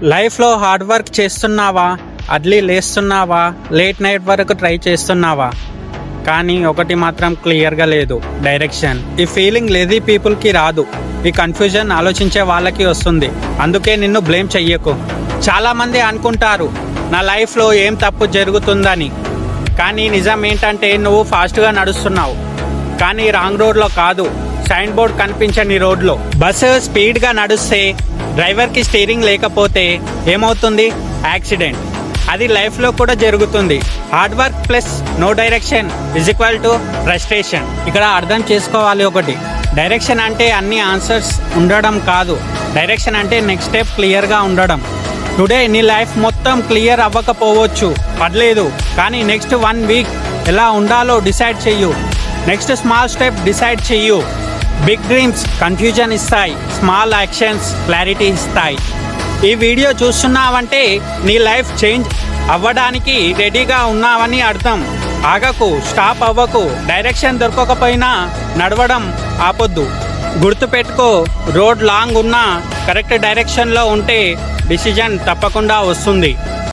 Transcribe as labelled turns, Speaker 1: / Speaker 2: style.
Speaker 1: లైఫ్లో hard work చేస్తున్నావా, early లేస్తున్నావా, late night వరకు ట్రై చేస్తున్నావా? కానీ ఒకటి మాత్రం క్లియర్గా లేదు, డైరెక్షన్. ఈ ఫీలింగ్ లేజీ పీపుల్కి రాదు, ఈ కన్ఫ్యూజన్ ఆలోచించే వాళ్ళకి వస్తుంది. అందుకే నిన్ను బ్లేమ్ చెయ్యకు. చాలామంది అనుకుంటారు నా లైఫ్లో ఏం తప్పు జరుగుతుందని, కానీ నిజం ఏంటంటే నువ్వు ఫాస్ట్గా నడుస్తున్నావు, కానీ రాంగ్ రోడ్లో కాదు, సైన్ బోర్డ్ కనిపించని రోడ్లో. బస్సు స్పీడ్గా నడుస్తే డ్రైవర్కి స్టీరింగ్ లేకపోతే ఏమవుతుంది? యాక్సిడెంట్. అది లైఫ్లో కూడా జరుగుతుంది. Hard work plus no direction is equal to frustration. ఇక్కడ అర్థం చేసుకోవాలి ఒకటి, డైరెక్షన్ అంటే అన్ని ఆన్సర్స్ ఉండడం కాదు, డైరెక్షన్ అంటే నెక్స్ట్ స్టెప్ క్లియర్గా ఉండడం. టుడే నీ లైఫ్ మొత్తం క్లియర్ అవ్వకపోవచ్చు, పర్లేదు, కానీ నెక్స్ట్ 1 వీక్ ఎలా ఉండాలో డిసైడ్ చెయ్యు. నెక్స్ట్ స్మాల్ స్టెప్ డిసైడ్ చెయ్యు. బిగ్ డ్రీమ్స్ కన్ఫ్యూజన్ ఇస్తాయి, స్మాల్ యాక్షన్స్ క్లారిటీ ఇస్తాయి. ఈ వీడియో చూస్తున్నావంటే నీ లైఫ్ చేంజ్ అవ్వడానికి రెడీగా ఉన్నావని అర్థం. ఆగకు, స్టాప్ అవ్వకు, డైరెక్షన్ దొరకకపోయినా నడవడం ఆపొద్దు. గుర్తుపెట్టుకో, రోడ్ లాంగ్ ఉన్నా కరెక్ట్ డైరెక్షన్లో ఉంటే డిసిజన్ తప్పకుండా వస్తుంది.